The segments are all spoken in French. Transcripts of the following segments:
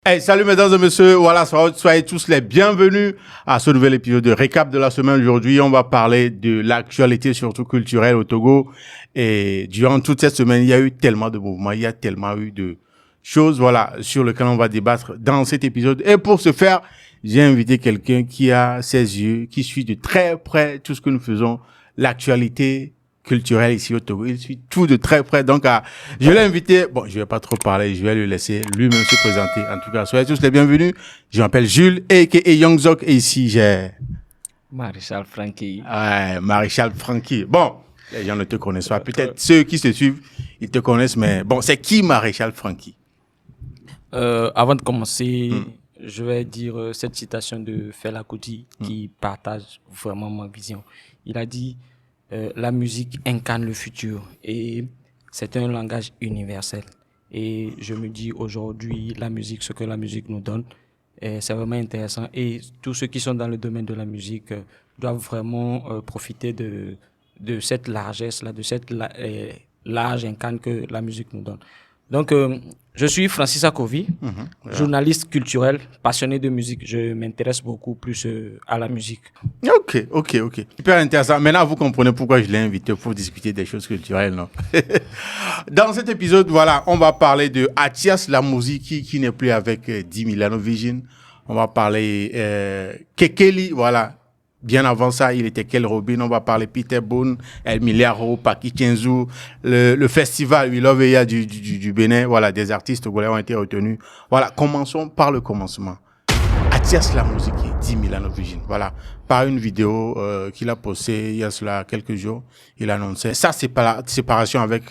Hey, salut mesdames et messieurs, voilà, soyez tous les bienvenus à ce nouvel épisode de récap de la semaine. Aujourd'hui, on va parler de l'actualité, surtout culturelle au Togo. Et durant toute cette semaine, il y a eu tellement de mouvements, il y a tellement eu de choses, voilà, sur lesquelles on va débattre dans cet épisode. Et pour ce faire, j'ai invité quelqu'un qui a ses yeux, qui suit de très près tout ce que nous faisons, l'actualité culturel ici au Togo. Il suit tout de très près. Donc, je l'ai invité. Bon, je vais pas trop parler. Je vais lui laisser lui-même se présenter. En tout cas, soyez tous les bienvenus. Je m'appelle Jules, a.k.a. Young Zok. Et ici, j'ai... Maréchal Frankie. Ouais, Maréchal Frankie. Bon, les gens ne te connaissent pas. Peut-être ceux qui se suivent, ils te connaissent. Mais bon, c'est qui Maréchal Frankie? Avant de commencer, je vais dire cette citation de Fela Kuti qui partage vraiment ma vision. Il a dit... la musique incarne le futur et c'est un langage universel. Et je me dis aujourd'hui, la musique, ce que la musique nous donne, c'est vraiment intéressant. Et tous ceux qui sont dans le domaine de la musique doivent vraiment profiter de cette largesse-là, de cette large incarne que la musique nous donne. Donc, je suis Francis Akovi, journaliste culturel, passionné de musique. Je m'intéresse beaucoup plus à la musique. Ok. Super intéressant. Maintenant, vous comprenez pourquoi je l'ai invité pour discuter des choses culturelles, non? Dans cet épisode, voilà, on va parler de Athias la musique qui n'est plus avec 10 Milano Vision. On va parler Kekeli, voilà. Bien avant ça, il était Kel Robin. On va parler Peter Boone, El Miliaro, Paki Kenzu, le festival We Love Eya du Bénin. Voilà, des artistes togolais ont été retenus. Voilà, commençons par le commencement. Athias la musique, 10 Milano Vision. Voilà, par une vidéo qu'il a postée il y a cela quelques jours, il annonçait sa séparation avec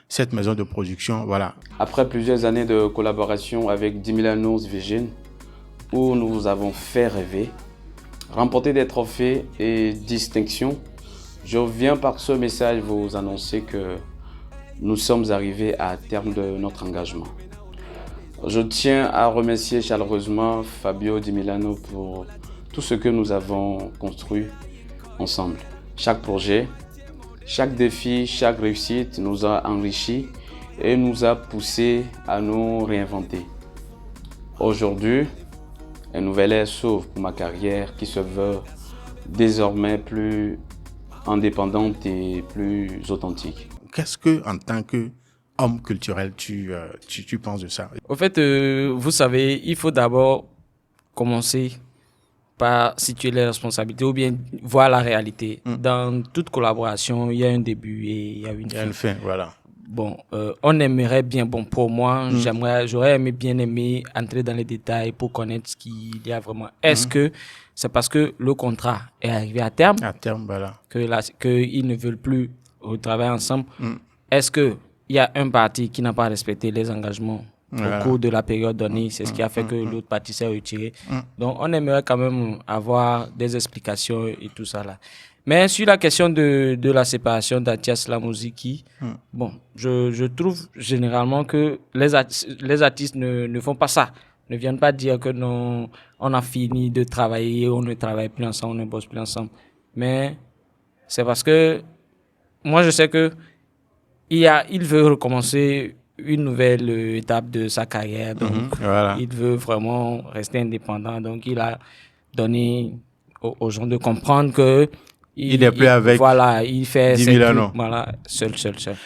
cette maison de production. Voilà. Après plusieurs années de collaboration avec 10 Milano Vision, où nous avons fait rêver, remporter des trophées et distinctions, je viens par ce message vous annoncer que nous sommes arrivés à terme de notre engagement. Je tiens à remercier chaleureusement Fabio Di Milano pour tout ce que nous avons construit ensemble. Chaque projet, chaque défi, chaque réussite nous a enrichis et nous a poussés à nous réinventer. Aujourd'hui, un nouvel air s'ouvre pour ma carrière qui se veut désormais plus indépendante et plus authentique. Qu'est-ce que, en tant qu'homme culturel, tu penses de ça? Au fait, vous savez, il faut d'abord commencer par situer les responsabilités ou bien voir la réalité. Dans toute collaboration, il y a un début et il y a une fin. Il y a une fin, voilà. Bon, on aimerait bien, bon, pour moi, j'aurais bien aimé entrer dans les détails pour connaître ce qu'il y a vraiment. Est-ce que c'est parce que le contrat est arrivé à terme? À terme, voilà. Qu'ils ne veulent plus retravailler ensemble? Est-ce qu'il y a un parti qui n'a pas respecté les engagements au cours de la période donnée? C'est ce qui a fait que l'autre parti s'est retiré. Donc, on aimerait quand même avoir des explications et tout ça là. Mais sur la question de la séparation d'Athias la musique, bon, je trouve généralement que les artistes ne font pas ça. Ne viennent pas dire que non, on a fini de travailler, on ne travaille plus ensemble, on ne bosse plus ensemble. Mais c'est parce que moi, je sais que il veut recommencer une nouvelle étape de sa carrière. Donc, il veut vraiment rester indépendant. Donc, il a donné aux gens de comprendre que il n'est plus avec. Voilà, il fait 10 Milano. Voilà, seul.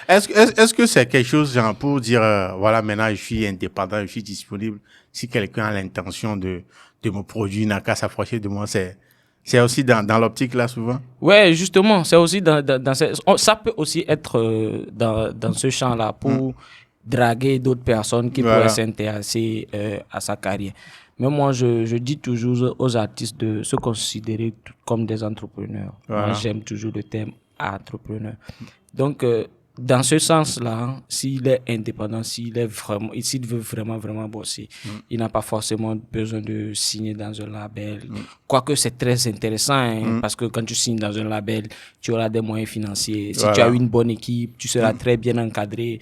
Est-ce que c'est quelque chose, genre, pour dire, voilà, maintenant, je suis indépendant, je suis disponible. Si quelqu'un a l'intention de me produire, n'a qu'à s'approcher de moi, c'est aussi dans l'optique, là, souvent? Ouais, justement, c'est aussi ça peut aussi être dans ce champ-là pour draguer d'autres personnes qui pourraient s'intéresser à sa carrière. Mais moi, je dis toujours aux artistes de se considérer comme des entrepreneurs. Moi, j'aime toujours le terme entrepreneur. Donc, dans ce sens-là, s'il est indépendant, s'il veut vraiment bosser, il n'a pas forcément besoin de signer dans un label. Quoique c'est très intéressant, parce que quand tu signes dans un label, tu auras des moyens financiers. Si tu as une bonne équipe, tu seras très bien encadré.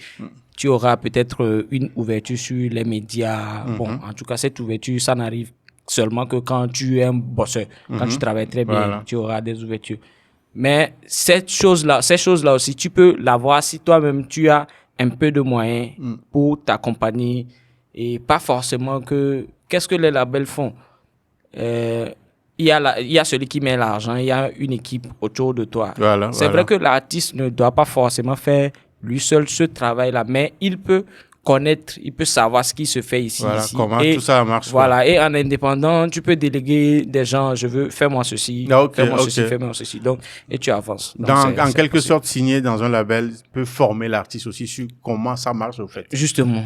Tu auras peut-être une ouverture sur les médias. Bon, en tout cas, cette ouverture, ça n'arrive seulement que quand tu es un bosseur. Quand tu travailles très bien, tu auras des ouvertures. Mais ces choses-là aussi, tu peux l'avoir si toi-même, tu as un peu de moyens pour t'accompagner et pas forcément que qu'est-ce que les labels font? Il y a celui qui met l'argent, il y a une équipe autour de toi. C'est vrai que l'artiste ne doit pas forcément faire lui seul ce travail-là, mais il peut connaître, il peut savoir ce qui se fait ici. Comment tout ça marche. Voilà, et en indépendant, tu peux déléguer des gens, fais-moi ceci, fais-moi ceci. Donc, et tu avances. Donc, en quelque sorte, signer dans un label peut former l'artiste aussi sur comment ça marche au fait. Justement.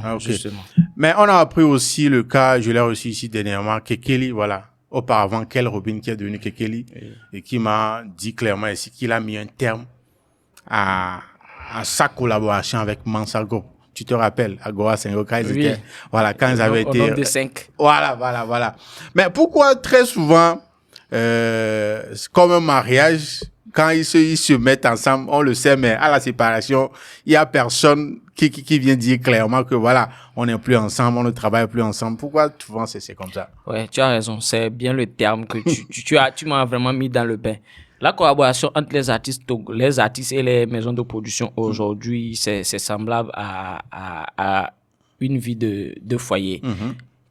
Mais on a appris aussi le cas, je l'ai reçu ici dernièrement, Kekeli, voilà. Auparavant, Kel Robin qui est devenu Kekeli et qui m'a dit clairement ici qu'il a mis un terme à sa collaboration avec Mansago. Tu te rappelles, Agora Sengo, quand ils étaient, voilà, quand ils avaient été. Au nombre de 5. Voilà. Mais pourquoi très souvent, comme un mariage, quand ils se mettent ensemble, on le sait, mais à la séparation, il y a personne qui vient dire clairement que voilà, on n'est plus ensemble, on ne travaille plus ensemble. Pourquoi souvent c'est comme ça? Ouais, tu as raison. C'est bien le terme que tu m'as vraiment mis dans le bain. La collaboration entre les artistes et les maisons de production aujourd'hui, c'est semblable à une vie de foyer.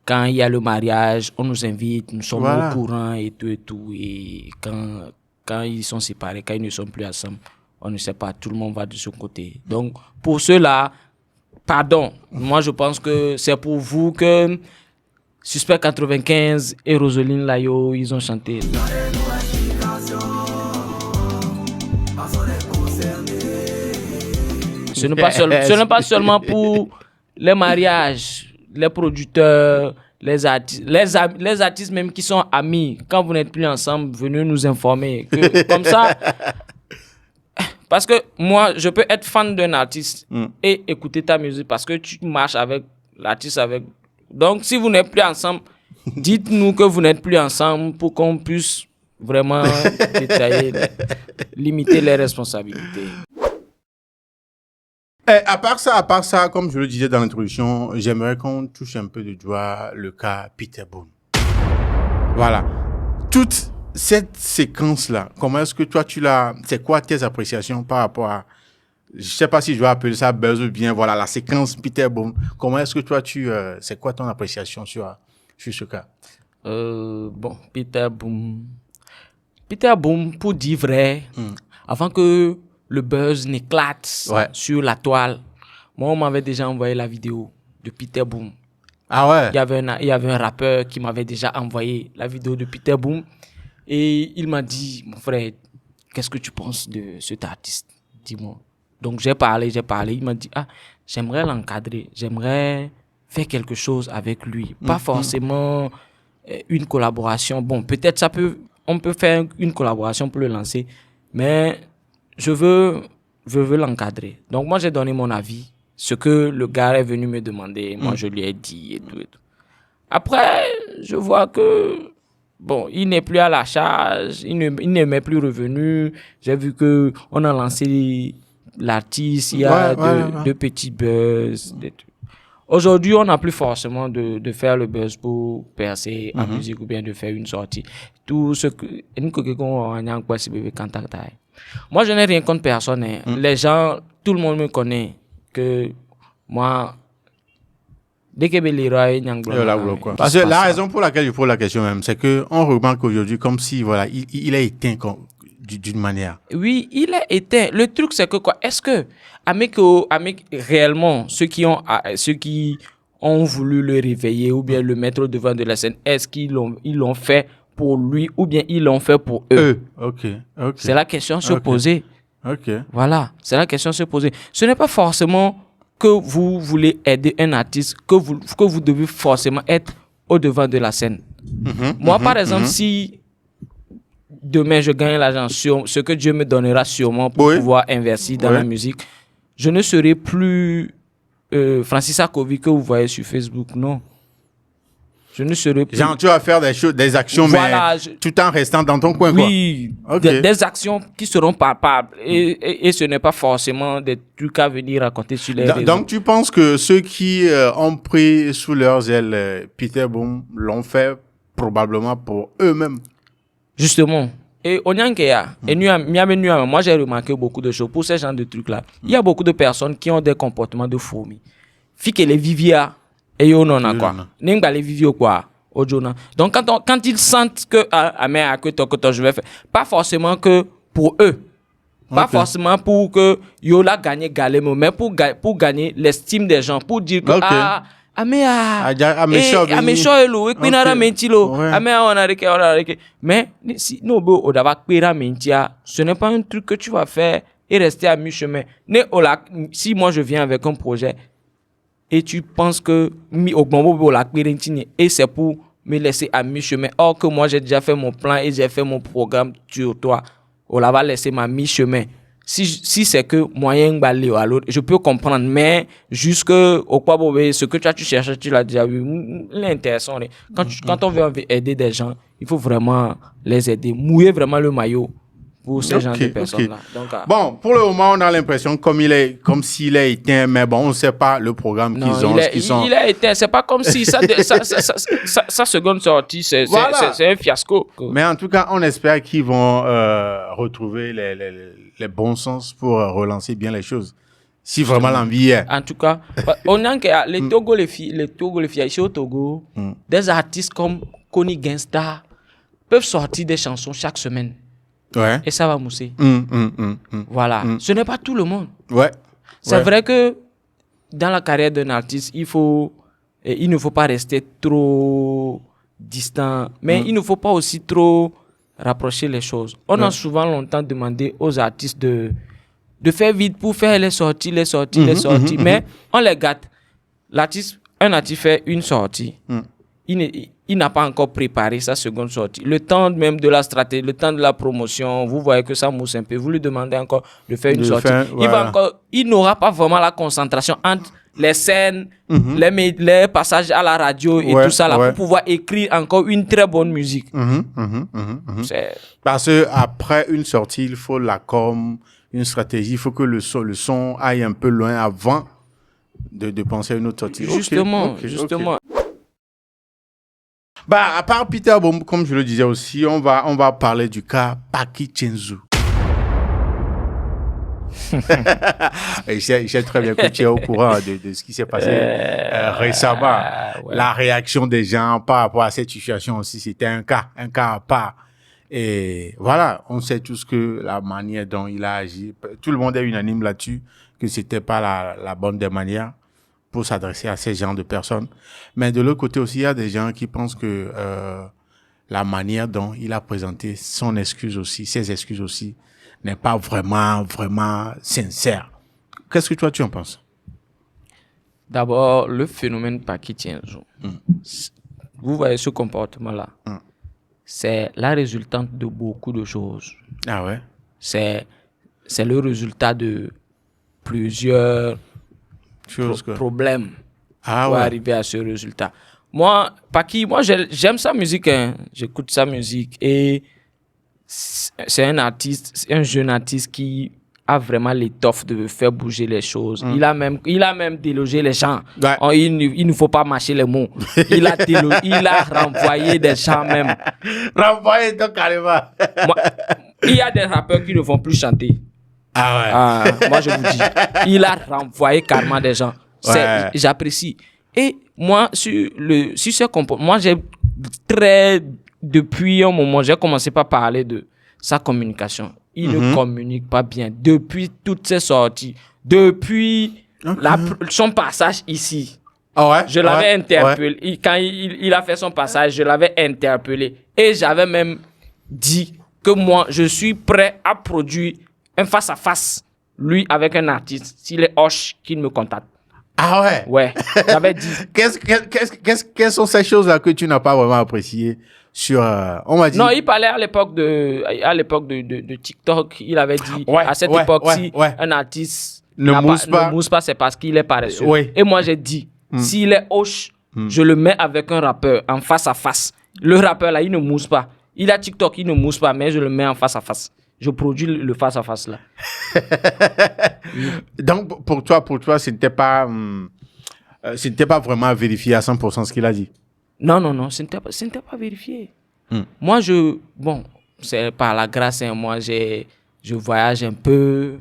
Quand il y a le mariage, on nous invite, nous sommes au courant et tout. Et quand ils sont séparés, quand ils ne sont plus ensemble, on ne sait pas, tout le monde va de son côté. Donc, pour ceux-là, pardon, moi je pense que c'est pour vous que Suspect 95 et Roseline Layo, ils ont chanté. Ce n'est pas seulement pour les mariages, les producteurs, les artistes même qui sont amis. Quand vous n'êtes plus ensemble, venez nous informer. Comme ça, parce que moi, je peux être fan d'un artiste et écouter ta musique parce que tu marches avec l'artiste. Donc, si vous n'êtes plus ensemble, dites-nous que vous n'êtes plus ensemble pour qu'on puisse vraiment détailler, limiter les responsabilités. À part ça, comme je le disais dans l'introduction, j'aimerais qu'on touche un peu de doigt le cas Peter Boone. Voilà. Toute cette séquence-là, comment est-ce que toi, c'est quoi tes appréciations par rapport à, je sais pas si je vais appeler ça buzz ou bien, voilà, la séquence Peter Boone. Comment est-ce que toi, c'est quoi ton appréciation sur ce cas? Bon, Peter Boone, pour dire vrai, avant que le buzz n'éclate sur la toile. Moi, on m'avait déjà envoyé la vidéo de Peter Boone. Ah ouais? Il y avait un rappeur qui m'avait déjà envoyé la vidéo de Peter Boone. Et il m'a dit, mon frère, qu'est-ce que tu penses de cet artiste? Dis-moi. Donc, j'ai parlé. Il m'a dit, j'aimerais l'encadrer. J'aimerais faire quelque chose avec lui. Pas forcément une collaboration. Bon, peut-être on peut faire une collaboration pour le lancer. Mais je veux l'encadrer. Donc, moi, j'ai donné mon avis. Ce que le gars est venu me demander, moi, je lui ai dit et tout. Après, je vois que, bon, il n'est plus à la charge, il ne m'est plus revenu. J'ai vu qu'on a lancé l'artiste, il y a de petits buzz. Aujourd'hui, on n'a plus forcément de faire le buzz pour percer en musique ou bien de faire une sortie. Tout ce que... Moi, je n'ai rien contre personne. Les gens, tout le monde me connaît que moi, dès que parce que la raison pour laquelle je pose la question même, c'est qu'on remarque aujourd'hui comme si, voilà, il est éteint d'une manière. Oui, il est éteint. Le truc, c'est que quoi? Est-ce que, avec réellement, ceux qui ont voulu le réveiller ou bien le mettre au devant de la scène, est-ce qu'ils l'ont fait pour lui ou bien ils l'ont fait pour eux? Ok. C'est la question à se poser. Ok. Voilà, c'est la question à se poser. Ce n'est pas forcément que vous voulez aider un artiste, que vous devez forcément être au devant de la scène. Moi, par exemple, si demain je gagne l'argent sur ce que Dieu me donnera sûrement pour pouvoir investir dans la musique, je ne serai plus Francis Akovi que vous voyez sur Facebook, non. Je ne serai plus... Genre, tu vas faire des actions, voilà, mais tout en restant dans ton coin, oui, quoi. Oui, des actions qui seront palpables. Et ce n'est pas forcément des trucs à venir raconter sur les réseaux. Donc, tu penses que ceux qui ont pris sous leurs ailes Peter Boone l'ont fait probablement pour eux-mêmes? Justement. Et Onyankeya, moi j'ai remarqué beaucoup de choses pour ces genres de trucs-là. Il y a beaucoup de personnes qui ont des comportements de fourmis. Fille que les vivia, et yo non a quoi. N'importe les vivio quoi. Ojona. Donc, quand ils sentent que, je vais faire, pas forcément que pour eux, pas forcément pour que Yola gagne Galemo, mais pour gagner l'estime des gens, pour dire que, mais si ce n'est pas un truc que tu vas faire et rester à mi-chemin. Si moi je viens avec un projet et tu penses que et c'est pour me laisser à mi-chemin, or que moi j'ai déjà fait mon plan et j'ai fait mon programme sur toi, on va laisser ma mi-chemin. Si c'est que moyen d'aller à l'autre, je peux comprendre, mais jusque au quoi ce que tu cherches, tu l'as déjà vu. L'intéressant, quand on veut aider des gens, il faut vraiment les aider, mouiller vraiment le maillot pour ces gens de personnes-là. Donc, bon, pour le moment, on a l'impression comme s'il est éteint, mais bon, on ne sait pas le programme qu'ils ont. Il est éteint, c'est pas comme si sa seconde sortie, c'est un fiasco. Mais en tout cas, on espère qu'ils vont retrouver les bons sens pour relancer bien les choses. Si vraiment l'envie est. En tout cas, on a que les Togo, les filles ici au Togo, des artistes comme Connie Gangsta peuvent sortir des chansons chaque semaine. Ouais. Et ça va mousser. Voilà. Ce n'est pas tout le monde. Ouais. C'est vrai que dans la carrière d'un artiste, il ne faut pas rester trop distant, mais il ne faut pas aussi trop rapprocher les choses. On a souvent longtemps demandé aux artistes de faire vite pour faire les sorties, mais on les gâte. Un artiste fait une sortie. Il n'a pas encore préparé sa seconde sortie. Le temps même de la stratégie, le temps de la promotion, vous voyez que ça mousse un peu. Vous lui demandez encore de faire une sortie. Il n'aura pas vraiment la concentration entre les scènes, les passages à la radio et tout ça là, pour pouvoir écrire encore une très bonne musique. Parce que après une sortie, il faut la com, une stratégie. Il faut que le son aille un peu loin avant de penser à une autre sortie. Justement. Bah, à part Peter Bombou, comme je le disais aussi, on va parler du cas Paki Chenzu. Je sais très bien que tu es au courant de ce qui s'est passé récemment. Ouais. La réaction des gens par rapport à cette situation aussi, c'était un cas à part. Et voilà, on sait tous que la manière dont il a agi, tout le monde est unanime là-dessus, que c'était pas la bonne des manières pour s'adresser à ces genres de personnes. Mais de l'autre côté aussi, il y a des gens qui pensent que la manière dont il a présenté ses excuses aussi, n'est pas vraiment sincère. Qu'est-ce que toi, tu en penses? D'abord, le phénomène Paki Chenzu. Vous voyez ce comportement-là. C'est la résultante de beaucoup de choses. Ah ouais? C'est le résultat de plusieurs problèmes pour arriver à ce résultat. Moi, Paki, j'aime sa musique, hein. J'écoute sa musique et c'est un jeune artiste qui a vraiment l'étoffe de faire bouger les choses. Il a même délogé les gens. Ouais. Il ne faut pas mâcher les mots. Il a renvoyé des gens même. Renvoyé donc carrément. Il y a des rappeurs qui ne vont plus chanter. Ah ouais. Moi je vous dis, il a renvoyé carrément des gens. J'apprécie. Et moi sur ce comportement, depuis un moment, j'ai commencé par parler de sa communication. Il ne communique pas bien. Depuis toutes ses sorties, depuis son passage ici, je l'avais interpellé. Ouais. Quand il a fait son passage, je l'avais interpellé. Et j'avais même dit que moi, je suis prêt à produire un face-à-face, lui, avec un artiste, s'il est hoche, qu'il me contacte. Ah ouais? Ouais, j'avais dit. Quelles sont ces choses-là que tu n'as pas vraiment appréciées sur... on m'a dit... Non, il parlait à l'époque de TikTok. Il avait dit, à cette époque-ci, un artiste ne mousse pas, c'est parce qu'il est paresseux. Ouais. Et moi, j'ai dit, s'il est hoche, je le mets avec un rappeur en face-à-face. Le rappeur, là, il ne mousse pas. Il a TikTok, il ne mousse pas, mais je le mets en face-à-face. Je produis le face-à-face, là. Donc, pour toi, ce n'était pas vraiment vérifié à 100% ce qu'il a dit. Non, ce n'était pas vérifié. Moi, c'est par la grâce, hein, moi, je voyage un peu,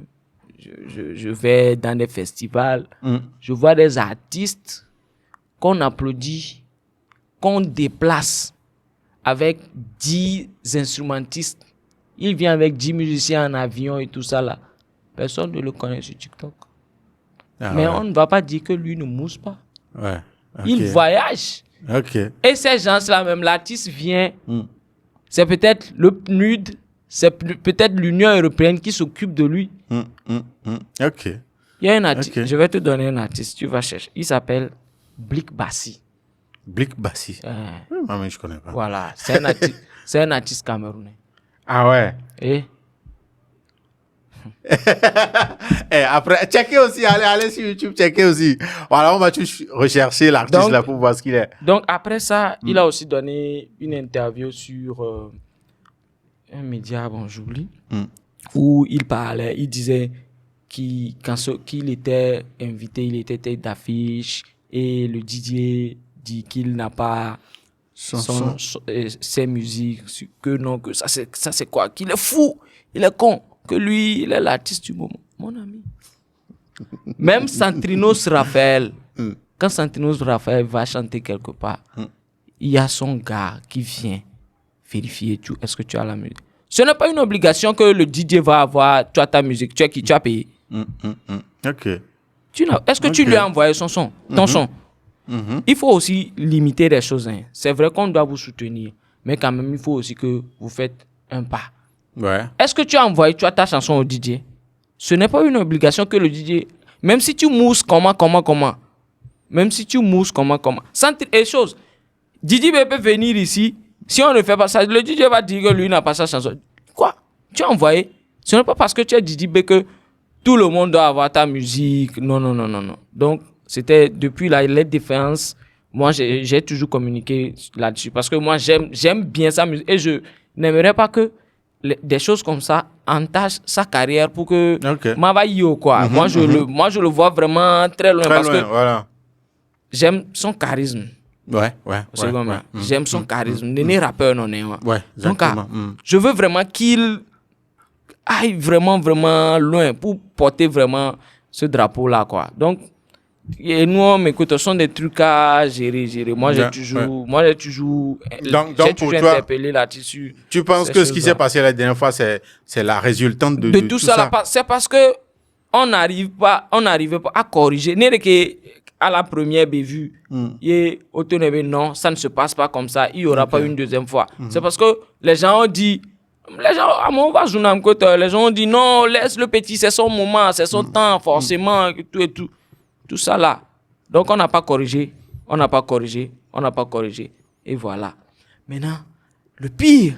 je vais dans des festivals, je vois des artistes qu'on applaudit qu'on déplace avec 10 instrumentistes. Il vient avec 10 musiciens en avion et tout ça là. Personne ne le connaît sur TikTok. Mais on ne va pas dire que lui ne mousse pas. Ouais. Okay. Il voyage. Ok. Et ces gens-là, même l'artiste vient, c'est peut-être le PNUD, c'est peut-être l'Union européenne qui s'occupe de lui. Ok. Il y a un artiste, je vais te donner un artiste, tu vas chercher. Il s'appelle Blick Bassi. Blick Bassi. Mais je connais pas. Voilà, c'est un artiste camerounais. Ah ouais. Et après, checkez aussi, allez sur YouTube, checkez aussi. Voilà, on va tous rechercher l'artiste là pour voir ce qu'il est. Donc après ça, il a aussi donné une interview sur un média, bon j'oublie, où il parlait, il disait qu'il était invité, il était tête d'affiche et le DJ dit qu'il n'a pas ses musiques, que non, que ça c'est quoi, qu'il est fou, il est con, que lui, il est l'artiste du moment. Mon ami. Même Santrinos Raphaël, quand Santrinos Raphaël va chanter quelque part, il y a son gars qui vient vérifier est-ce que tu as la musique. Ce n'est pas une obligation que le DJ va avoir, tu as ta musique, tu as payé. Ok. Est-ce que tu lui as envoyé ton son? Il faut aussi limiter les choses. Hein. C'est vrai qu'on doit vous soutenir, mais quand même, il faut aussi que vous faites un pas. Ouais. Est-ce que tu as envoyé ta chanson au DJ? Ce n'est pas une obligation que le DJ... Même si tu mousses même si tu mousses sans les choses. DJ peut venir ici, si on ne fait pas ça, le DJ va dire que lui n'a pas sa chanson. Quoi? Tu as envoyé? Ce n'est pas parce que tu es DJ que tout le monde doit avoir ta musique. Non. Donc, c'était depuis les différences. Moi, j'ai toujours communiqué là-dessus parce que moi, j'aime bien sa musique et je n'aimerais pas que des choses comme ça entachent sa carrière pour que Mavayo quoi. Moi je le vois vraiment très loin parce que j'aime son charisme. J'aime son charisme. N'est rappeur non est. Donc je veux vraiment qu'il aille vraiment loin pour porter vraiment ce drapeau là quoi. Donc et nous on m'écoute, ce sont des trucs à gérer. Moi j'ai toujours interpellé là-dessus. Tu penses que ce qui s'est passé la dernière fois c'est la résultante de tout ça? C'est parce que on n'arrive pas à corriger. N'est que à la première bévue, non, ça ne se passe pas comme ça. Il y aura pas une deuxième fois. C'est parce que les gens ont dit les gens ont dit non, laisse le petit, c'est son moment, c'est son temps forcément tout ça là. Donc on n'a pas corrigé. Et voilà. Maintenant, le pire.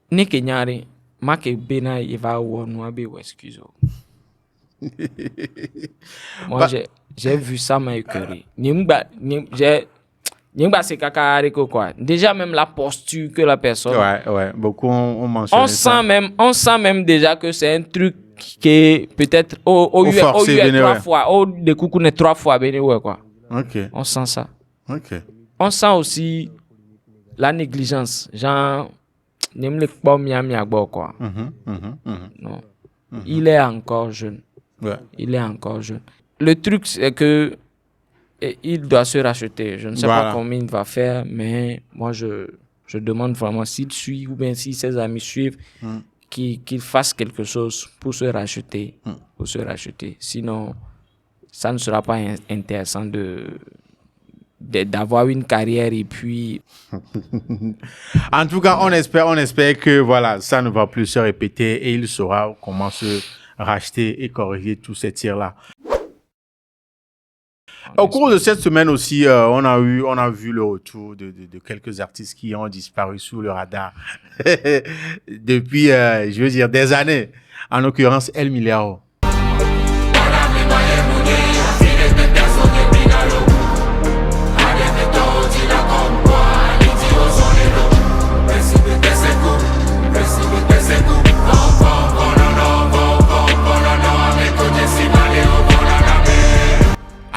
Ne kenyari, ma ke bena eva wonu abe excuse. Moi j'ai vu ça m'a écœuré. C'est caca quoi. Déjà même la posture que la personne. Ouais, beaucoup ont mentionné ça. On sent même déjà que c'est un truc qui peut-être au 3 fois, au de coucou ne 3 fois béni ouais quoi. OK. On sent ça. OK. On sent aussi la négligence, genre n'aime le pas mia quoi. Non. Il est encore jeune. Ouais. Il est encore jeune. Le truc c'est que il doit se racheter. Je ne sais pas combien il va faire, mais moi je demande vraiment s'il suit ou bien si ses amis suivent qu'il fasse quelque chose pour se racheter. Sinon, ça ne sera pas intéressant d'avoir une carrière et puis... En tout cas, on espère que voilà, ça ne va plus se répéter et il saura comment se racheter et corriger tous ces tirs-là. Au cours de cette semaine aussi, on a vu le retour de quelques artistes qui ont disparu sous le radar depuis, je veux dire, des années. En l'occurrence, El Miliao.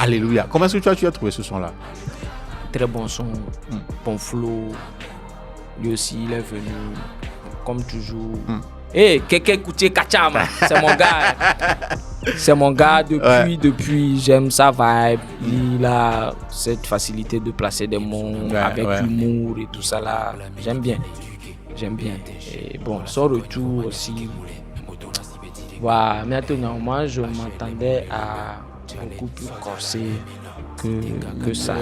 Alléluia. Comment est-ce que tu as trouvé ce son-là? Très bon son, bon flow. Lui aussi, il est venu, comme toujours, Keke Koutié Kachama, c'est mon gars. C'est mon gars depuis, j'aime sa vibe. Il a cette facilité de placer des mots avec humour et tout ça là. J'aime bien. Et bon, son retour aussi. Voilà, maintenant, moi je m'attendais à beaucoup plus corsé que ça.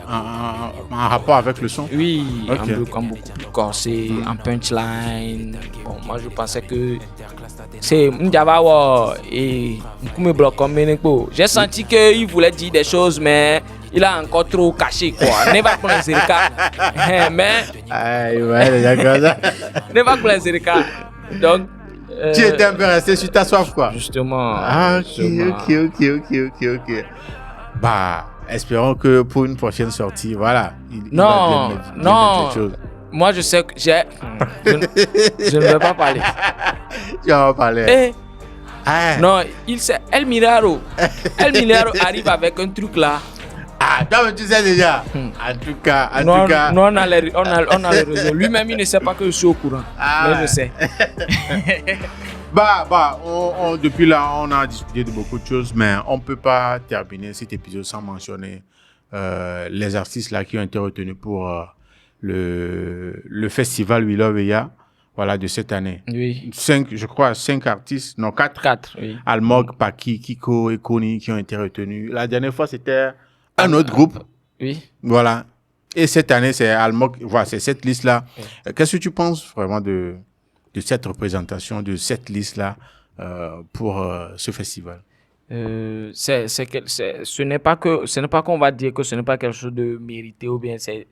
En rapport avec le son? Oui, beaucoup plus corsé, en punchline. Bon, moi je pensais que c'est Ndjavawa et Nkume Blokombeneko. J'ai senti qu'il voulait dire des choses, mais il a encore trop caché quoi. Ne va pas les Zerika. Mais. Ne va pas les Zerika. Donc. Tu étais un peu resté sur ta soif quoi. Justement. Ok. Bah, espérons que pour une prochaine sortie, voilà. Non. Moi, je sais que je ne vais pas parler. Tu vas pas parler. Non, il sait. El Milaro arrive avec un truc là. Ah, toi, tu sais déjà. En tout cas. Nous, on a les raisons. Lui-même, il ne sait pas que je suis au courant. Mais je sais. Depuis là, on a discuté de beaucoup de choses, mais on ne peut pas terminer cet épisode sans mentionner les artistes là qui ont été retenus pour le festival We Love Ya, voilà, de cette année. Oui. 5 artistes, non 4. 4, oui. Almog, Paki, Kiko et Koni qui ont été retenus. La dernière fois, c'était un autre groupe. Oui. Voilà. Et cette année, c'est Almog, voilà, c'est cette liste-là. Oui. Qu'est-ce que tu penses vraiment de cette représentation, de cette liste-là pour ce festival? Ce n'est pas qu'on va dire que ce n'est pas quelque chose de mérité ou bien c'est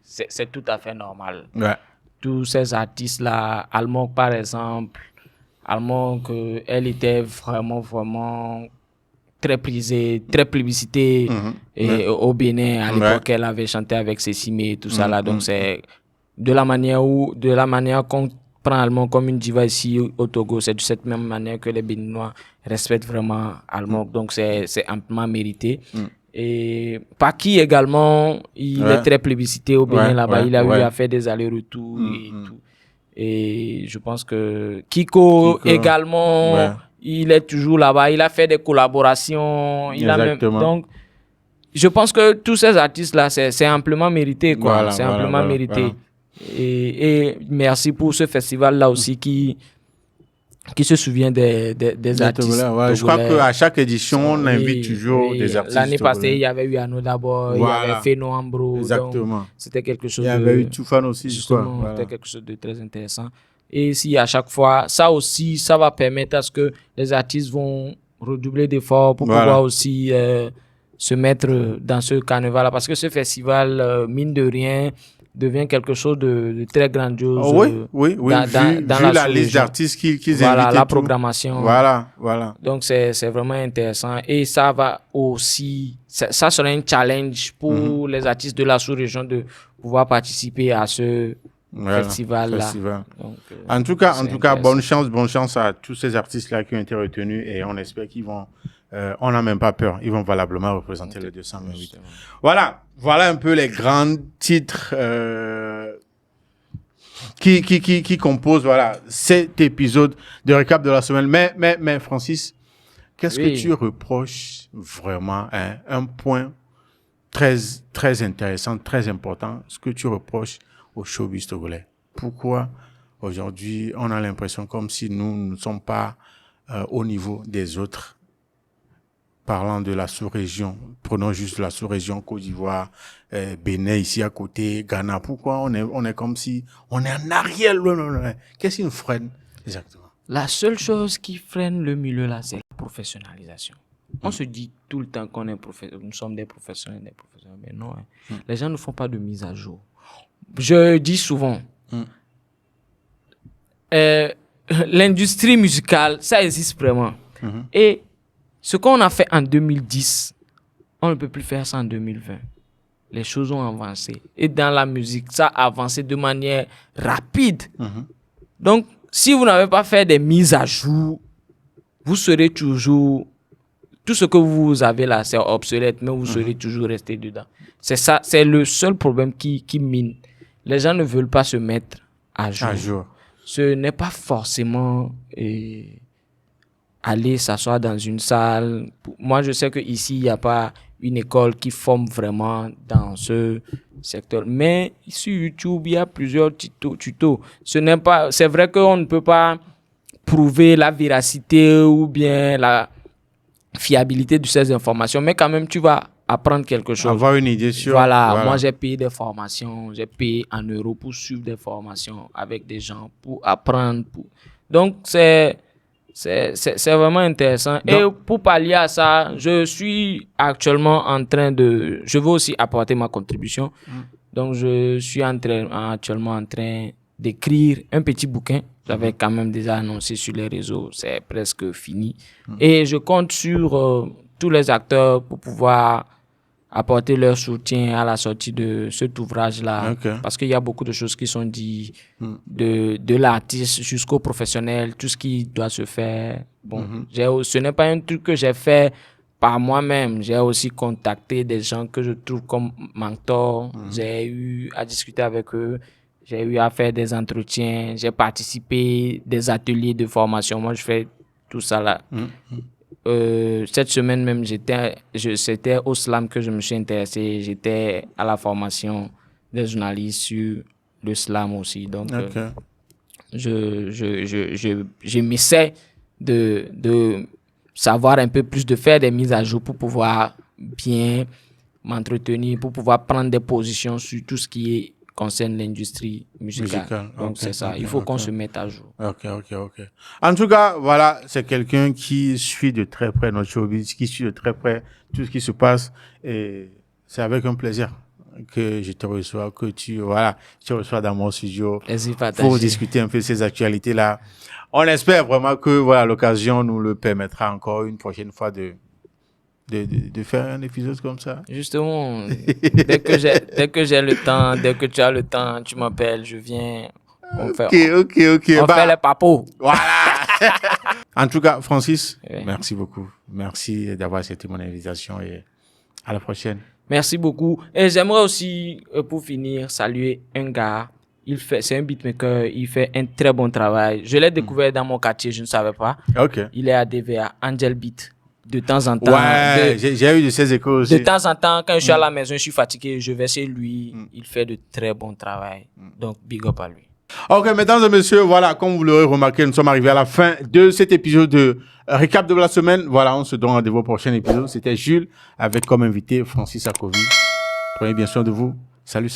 tout à fait normal. Ouais. Tous ces artistes-là, Almog par exemple, elle était vraiment très prisée, très publicitée au Bénin. À l'époque, elle avait chanté avec Cécimé et tout ça là. Donc c'est de la manière qu'on prend Almog comme une diva ici au Togo, c'est de cette même manière que les Béninois respectent vraiment Almog. Donc c'est amplement mérité. Et Paki également, il est très plébiscité au Bénin là-bas. Il a eu à faire des allers-retours et tout. Et je pense que Kiko également, il est toujours là-bas. Il a fait des collaborations. Donc, je pense que tous ces artistes-là, c'est amplement mérité, quoi. C'est amplement mérité. Voilà. Et merci pour ce festival-là aussi qui se souvient des artistes. Je crois qu'à chaque édition, on invite toujours des artistes. L'année passée, il y avait eu Arnaud d'abord, il y avait Feno Ambro. Exactement. C'était quelque chose il y avait eu Toufan aussi, justement, c'était quelque chose de très intéressant. Et si à chaque fois, ça aussi, ça va permettre à ce que les artistes vont redoubler d'efforts pour pouvoir aussi se mettre dans ce carnaval-là. Parce que ce festival, mine de rien, devient quelque chose de très grandiose. Oui. Vu la liste d'artistes qu'ils invitent. Voilà, la programmation. Voilà. Donc, c'est vraiment intéressant. Et ça va aussi... Ça sera un challenge pour les artistes de la sous-région de pouvoir participer à ce festival-là. Donc, en tout cas, bonne chance à tous ces artistes-là qui ont été retenus et on espère qu'ils vont... on n'a même pas peur. Ils vont valablement représenter le 228. Voilà un peu les grands titres qui composent cet épisode de récap de la semaine. Mais Francis, qu'est-ce que tu reproches vraiment, un point très, très intéressant, très important, ce que tu reproches au showbiz togolais? Pourquoi aujourd'hui on a l'impression comme si nous ne sommes pas au niveau des autres? Parlant de la sous-région, prenons juste la sous-région Côte d'Ivoire, Bénin ici à côté, Ghana. Pourquoi on est comme si on est en arrière? Qu'est-ce qui nous freine exactement? La seule chose qui freine le milieu là, c'est la professionnalisation. On se dit tout le temps qu'on est nous sommes des professionnels, mais non. Les gens ne font pas de mise à jour. Je dis souvent, l'industrie musicale, ça existe vraiment. Et ce qu'on a fait en 2010, on ne peut plus faire ça en 2020. Les choses ont avancé. Et dans la musique, ça a avancé de manière rapide. Donc, si vous n'avez pas fait des mises à jour, vous serez toujours... Tout ce que vous avez là, c'est obsolète, mais vous serez toujours resté dedans. C'est ça, c'est le seul problème qui mine. Les gens ne veulent pas se mettre à jour. ce n'est pas forcément aller s'asseoir dans une salle. Moi, je sais qu'ici, il n'y a pas une école qui forme vraiment dans ce secteur. Mais sur YouTube, il y a plusieurs tutos. C'est vrai qu'on ne peut pas prouver la véracité ou bien la fiabilité de ces informations, mais quand même, tu vas apprendre quelque chose. Avoir une idée sur... Voilà. Moi, j'ai payé des formations, j'ai payé en euros pour suivre des formations avec des gens, pour apprendre. Donc, c'est vraiment intéressant. Et pour pallier à ça, je suis actuellement en train de... Je veux aussi apporter ma contribution. Donc, je suis actuellement en train d'écrire un petit bouquin. J'avais quand même déjà annoncé sur les réseaux. C'est presque fini. Et je compte sur tous les acteurs pour pouvoir apporter leur soutien à la sortie de cet ouvrage-là. Parce qu'il y a beaucoup de choses qui sont dites de l'artiste jusqu'au professionnel, tout ce qui doit se faire. Bon, ce n'est pas un truc que j'ai fait par moi-même. J'ai aussi contacté des gens que je trouve comme mentors. J'ai eu à discuter avec eux. J'ai eu à faire des entretiens. J'ai participé à des ateliers de formation. Moi, je fais tout ça là. Cette semaine même, c'était au slam que je me suis intéressé. J'étais à la formation des journalistes sur le slam aussi. Donc, je m'essaie de savoir un peu plus, de faire des mises à jour pour pouvoir bien m'entretenir, pour pouvoir prendre des positions sur tout ce qui concerne l'industrie musicale. Donc, c'est ça. Il faut qu'on se mette à jour. Ok. En tout cas, voilà, c'est quelqu'un qui suit de très près notre showbiz, qui suit de très près tout ce qui se passe. Et c'est avec un plaisir que je te reçois, que tu reçois dans mon studio pour discuter un peu de ces actualités-là. On espère vraiment que, voilà, l'occasion nous le permettra encore une prochaine fois de faire un épisode comme ça. Justement, dès que j'ai le temps, dès que tu as le temps, tu m'appelles, je viens. On fait les papos. Voilà. En tout cas, Francis, merci beaucoup. Merci d'avoir accepté mon invitation et à la prochaine. Merci beaucoup. Et j'aimerais aussi, pour finir, saluer un gars. C'est un beatmaker, il fait un très bon travail. Je l'ai découvert dans mon quartier, je ne savais pas. Il est à DVA, Angel Beat. De temps en temps. Ouais, j'ai eu de ces échos aussi. De temps en temps, quand je suis à la maison, je suis fatigué, je vais chez lui. Il fait de très bon travail. Donc, big up à lui. Ok, mesdames et messieurs, voilà, comme vous l'aurez remarqué, nous sommes arrivés à la fin de cet épisode de récap de la semaine. Voilà, on se donne rendez-vous au prochain épisode. C'était Jules avec comme invité Francis Akovi. Prenez bien soin de vous. Salut.